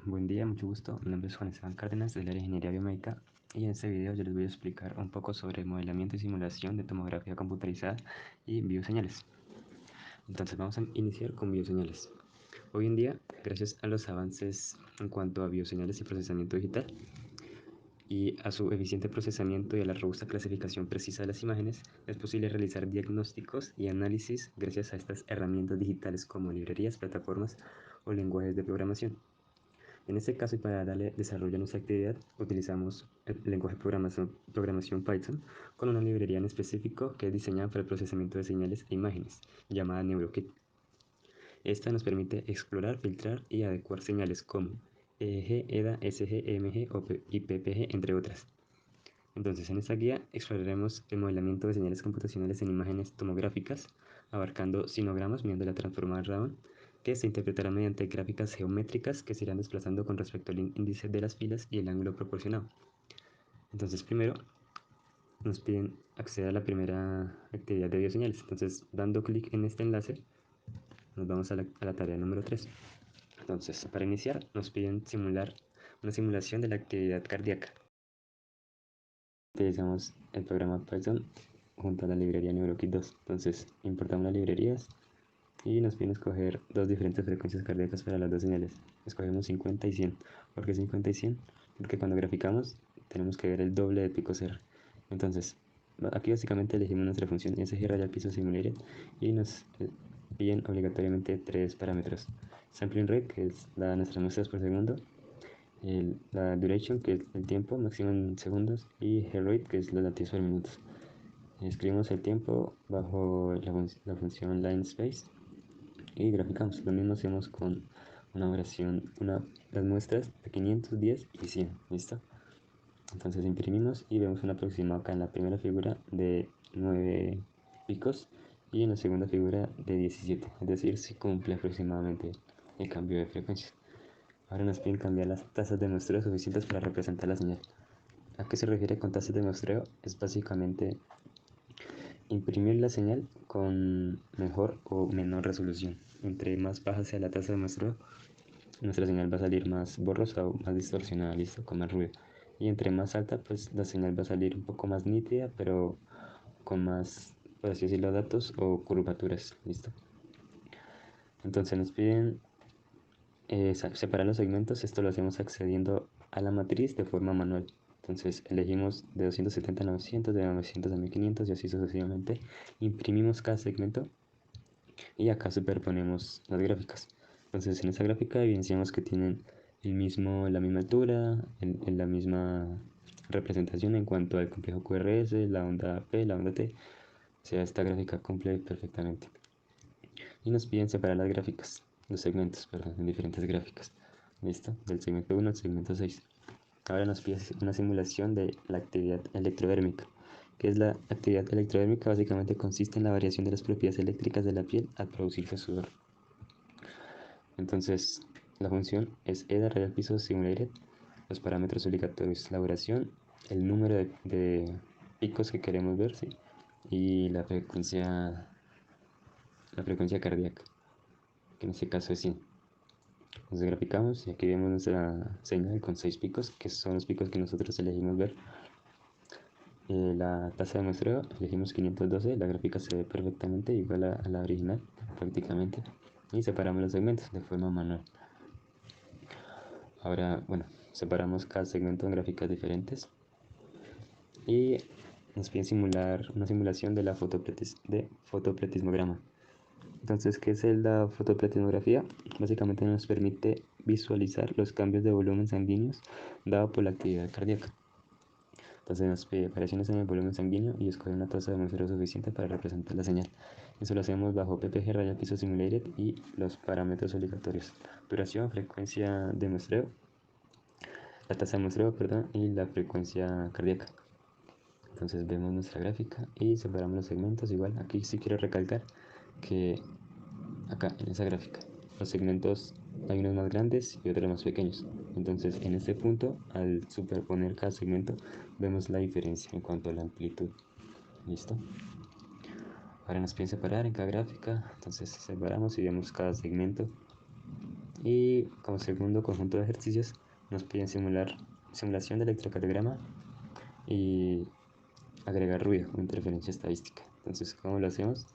Buen día, mucho gusto. Mi nombre es Juan Esteban Cárdenas del área de Ingeniería Biomédica y en este video yo les voy a explicar un poco sobre modelamiento y simulación de tomografía computarizada y bioseñales. Entonces vamos a iniciar con bioseñales. Hoy en día, gracias a los avances en cuanto a bioseñales y procesamiento digital y a su eficiente procesamiento y a la robusta clasificación precisa de las imágenes, es posible realizar diagnósticos y análisis gracias a estas herramientas digitales como librerías, plataformas o lenguajes de programación. En este caso, y para darle desarrollo a nuestra actividad, utilizamos el lenguaje de programación Python con una librería en específico que es diseñada para el procesamiento de señales e imágenes, llamada NeuroKit. Esta nos permite explorar, filtrar y adecuar señales como EEG, EDA, SG, EMG y PPG, entre otras. Entonces, en esta guía exploraremos el modelamiento de señales computacionales en imágenes tomográficas, abarcando sinogramas mediante la transformada Raman, que se interpretará mediante gráficas geométricas que se irán desplazando con respecto al índice de las filas y el ángulo proporcionado. Entonces, primero nos piden acceder a la primera actividad de bioseñales. Entonces, dando clic en este enlace, nos vamos a la tarea número 3. Entonces, para iniciar, nos piden simular una simulación de la actividad cardíaca. Utilizamos el programa Python junto a la librería NeuroKit 2. Entonces, importamos las librerías y nos piden escoger dos diferentes frecuencias cardíacas para las dos señales. Escogemos 50 y 100. ¿Por qué 50 y 100? Porque cuando graficamos tenemos que ver el doble de picos R. Entonces, aquí básicamente elegimos nuestra función SG rayal piso simulated y nos piden obligatoriamente tres parámetros: sampling rate, que es nuestras muestras por segundo; la duration, que es el tiempo máximo en segundos; y heart rate, que es los latidos por minutos. Escribimos el tiempo bajo la función line space y graficamos. Lo mismo hacemos con las muestras de 500, 10 y 100. ¿Listo? Entonces imprimimos y vemos un aproximado acá en la primera figura de 9 picos y en la segunda figura de 17. Es decir, se cumple aproximadamente el cambio de frecuencia. Ahora nos piden cambiar las tasas de muestreo suficientes para representar la señal. ¿A qué se refiere con tasas de muestreo? Es básicamente imprimir la señal con mejor o menor resolución. Entre más baja sea la tasa de muestreo, nuestra señal va a salir más borrosa o más distorsionada, listo, con más ruido. Y entre más alta, pues la señal va a salir un poco más nítida, pero con más, por así decirlo, datos o curvaturas, listo. Entonces nos piden separar los segmentos. Esto lo hacemos accediendo a la matriz de forma manual. Entonces elegimos de 270 a 900, de 900 a 1500 y así sucesivamente. Imprimimos cada segmento y acá superponemos las gráficas. Entonces en esta gráfica evidenciamos que tienen la misma altura, la misma representación en cuanto al complejo QRS, la onda P, la onda T. O sea, esta gráfica cumple perfectamente. Y nos piden separar las gráficas, los segmentos, perdón, en diferentes gráficas. ¿Listo? Del segmento 1 al segmento 6. Ahora nos pide una simulación de la actividad electrodérmica. ¿Qué es la actividad electrodérmica? Básicamente consiste en la variación de las propiedades eléctricas de la piel al producirse sudor. Entonces, la función es EDA radial piso simulated. Los parámetros obligatorios: la duración, el número de picos que queremos ver, ¿sí? Y la frecuencia cardíaca, que en este caso es 100. Entonces graficamos y aquí vemos nuestra señal con 6 picos, que son los picos que nosotros elegimos ver. La tasa de muestreo elegimos 512, la gráfica se ve perfectamente igual a la original prácticamente, y separamos los segmentos de forma manual. Ahora, bueno, separamos cada segmento en gráficas diferentes y nos piden simular una simulación de fotopletismograma. Entonces, ¿qué es la fotopletismografía? Básicamente nos permite visualizar los cambios de volumen sanguíneos dado por la actividad cardíaca. Entonces nos pide variaciones en el volumen sanguíneo y escoger una tasa de muestreo suficiente para representar la señal. Eso lo hacemos bajo PPG radial piso simulated y los parámetros obligatorios: duración, frecuencia de muestreo, la tasa de muestreo, perdón, y la frecuencia cardíaca. Entonces vemos nuestra gráfica y separamos los segmentos. Igual aquí sí quiero recalcar que acá en esa gráfica los segmentos hay unos más grandes y otros más pequeños. Entonces en este punto, al superponer cada segmento, vemos la diferencia en cuanto a la amplitud. ¿Listo? Ahora nos piden separar en cada gráfica. Entonces separamos y vemos cada segmento. Y como segundo conjunto de ejercicios nos piden simulación de electrocardiograma y agregar ruido o interferencia estadística. Entonces, ¿cómo lo hacemos?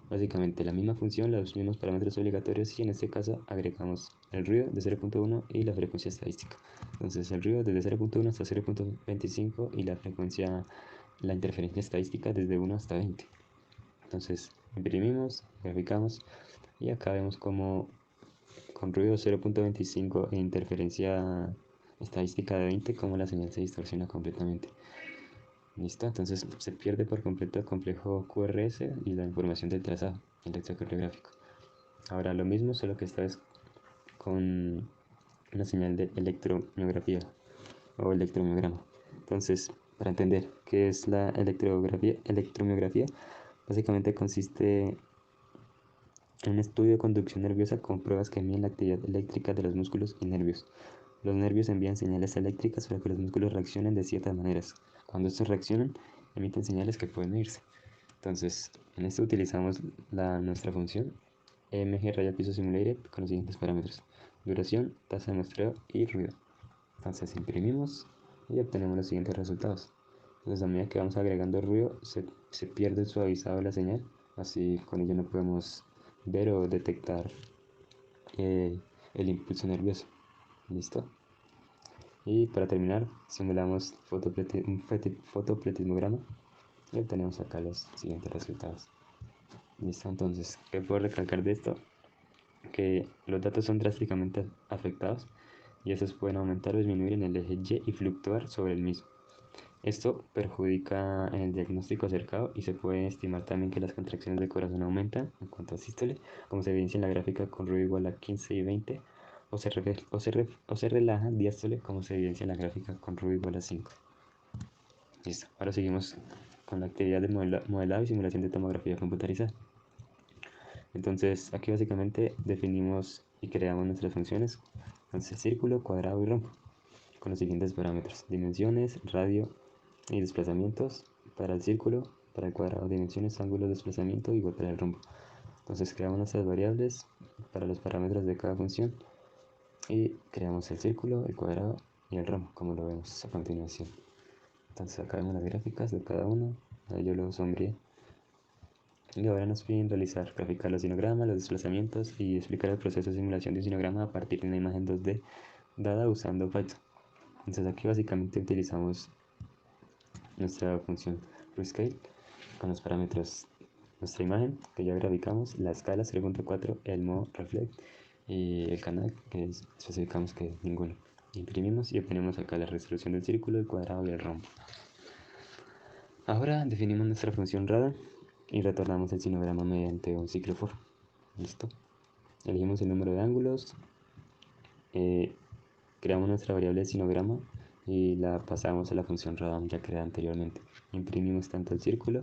Básicamente la misma función, los mismos parámetros obligatorios, y en este caso agregamos el ruido de 0.1 y la frecuencia estadística. Entonces el ruido desde 0.1 hasta 0.25 y la frecuencia, la interferencia estadística desde 1 hasta 20. Entonces imprimimos, graficamos y acá vemos como con ruido 0.25 e interferencia estadística de 20 como la señal se distorsiona completamente. Listo, entonces se pierde por completo el complejo QRS y la información del trazado electrocardiográfico. Ahora lo mismo, solo que esta vez con una señal de electromiografía o electromiograma. Entonces, para entender qué es la electromiografía básicamente consiste en un estudio de conducción nerviosa con pruebas que miden la actividad eléctrica de los músculos y nervios. Los nervios envían señales eléctricas para que los músculos reaccionen de ciertas maneras. Cuando estos reaccionan, emiten señales que pueden medirse. Entonces, en esto utilizamos nuestra función EMG Radial Piezo Simulated con los siguientes parámetros: duración, tasa de muestreo y ruido. Entonces imprimimos y obtenemos los siguientes resultados. Entonces a medida que vamos agregando ruido se pierde el suavizado de la señal, así con ello no podemos ver o detectar el impulso nervioso. ¿Listo? Y para terminar simulamos un fotopletismograma y obtenemos acá los siguientes resultados. ¿Listo? Entonces, ¿qué puedo recalcar de esto? Que los datos son drásticamente afectados y estos pueden aumentar o disminuir en el eje Y y fluctuar sobre el mismo. Esto perjudica en el diagnóstico acercado y se puede estimar también que las contracciones de corazón aumentan en cuanto a sístole, como se evidencia en la gráfica con ruido igual a 15 y 20, o se relaja diástole, como se evidencia en la gráfica con ruido igual a 5. Listo, ahora seguimos con la actividad de modelado y simulación de tomografía computarizada. Entonces aquí básicamente definimos y creamos nuestras funciones, entonces círculo, cuadrado y rombo, con los siguientes parámetros: dimensiones, radio y desplazamientos para el círculo, para el cuadrado dimensiones, ángulo de desplazamiento, igual para el rombo. Entonces creamos nuestras variables para los parámetros de cada función y creamos el círculo, el cuadrado y el rombo, como lo vemos a continuación. Entonces acá vemos las gráficas de cada uno, ahí yo lo sombreé. Y ahora nos piden graficar los sinogramas, los desplazamientos y explicar el proceso de simulación de un sinograma a partir de una imagen 2D dada usando Python. Entonces aquí básicamente utilizamos nuestra función Rescale con los parámetros: nuestra imagen que ya graficamos, la escala 0.4, el modo reflect y el canal que especificamos que ninguno. Imprimimos y obtenemos acá la resolución del círculo, el cuadrado y el rombo. Ahora definimos nuestra función radar y retornamos el sinograma mediante un ciclo for. ¿Listo? Elegimos el número de ángulos, creamos nuestra variable de sinograma y la pasamos a la función radar ya creada anteriormente. Imprimimos tanto el círculo,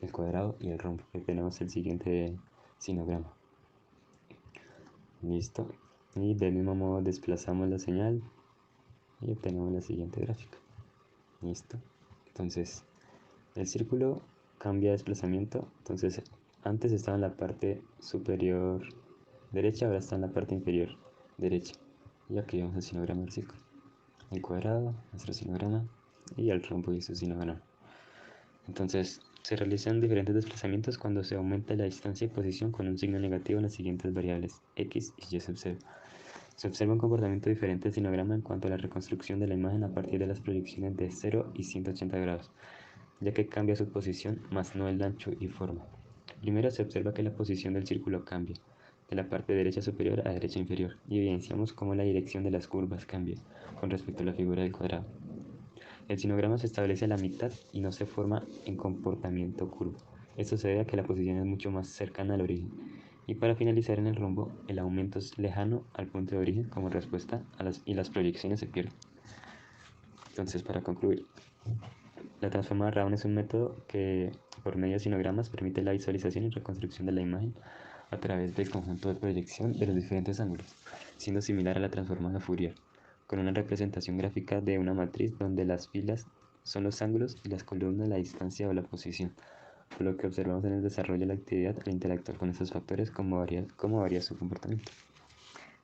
el cuadrado y el rombo y obtenemos el siguiente sinograma. Listo. Y del mismo modo desplazamos la señal y obtenemos la siguiente gráfica. Listo. Entonces el círculo cambia de desplazamiento. Entonces antes estaba en la parte superior derecha, ahora está en la parte inferior derecha. Y aquí vemos el sinograma del círculo, el cuadrado, nuestro sinograma, y el rombo y su sinograma. Entonces se realizan diferentes desplazamientos cuando se aumenta la distancia y posición con un signo negativo en las siguientes variables x y y sub 0. Se observa un comportamiento diferente del sinograma en cuanto a la reconstrucción de la imagen a partir de las proyecciones de 0 y 180 grados, ya que cambia su posición, más no el ancho y forma. Primero se observa que la posición del círculo cambia, de la parte derecha superior a derecha inferior, y evidenciamos cómo la dirección de las curvas cambia con respecto a la figura del cuadrado. El sinograma se establece a la mitad y no se forma en comportamiento curvo. Esto se debe a que la posición es mucho más cercana al origen. Y para finalizar en el rombo, el aumento es lejano al punto de origen como respuesta y las proyecciones se pierden. Entonces, para concluir, la transformada Raman es un método que, por medio de sinogramas, permite la visualización y reconstrucción de la imagen a través del conjunto de proyección de los diferentes ángulos, siendo similar a la transformada Fourier, con una representación gráfica de una matriz donde las filas son los ángulos y las columnas la distancia o la posición, por lo que observamos en el desarrollo de la actividad al interactuar con estos factores cómo varía su comportamiento.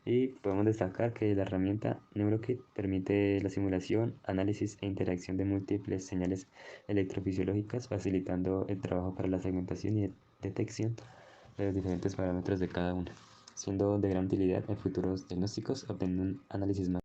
Y podemos destacar que la herramienta NeuroKit permite la simulación, análisis e interacción de múltiples señales electrofisiológicas, facilitando el trabajo para la segmentación y detección de los diferentes parámetros de cada una, siendo de gran utilidad en futuros diagnósticos, obteniendo un análisis más